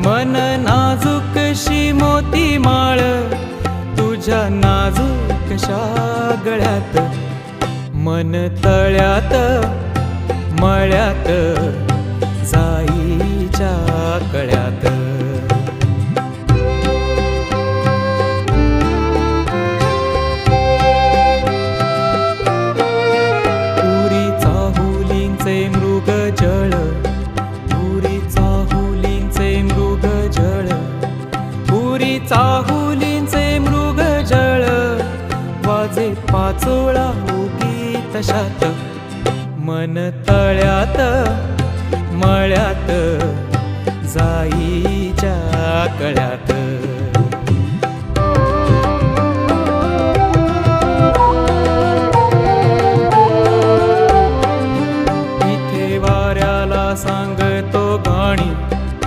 मन नाजूकशी मोती माळ तुझ्या नाजूकशा गळ्यात, मन तळ्यात मळ्यात जाईच्या कळ्यात. पुरी चाहुलींचे मृग जळ, पुरी चाहुलींचे मृग जळ, पुरी चाहुलींचे मृग जळ, वाजे पाचोळा उगी तशात, मन तळ्यात मळ्यात जाईच्या कळ्यात.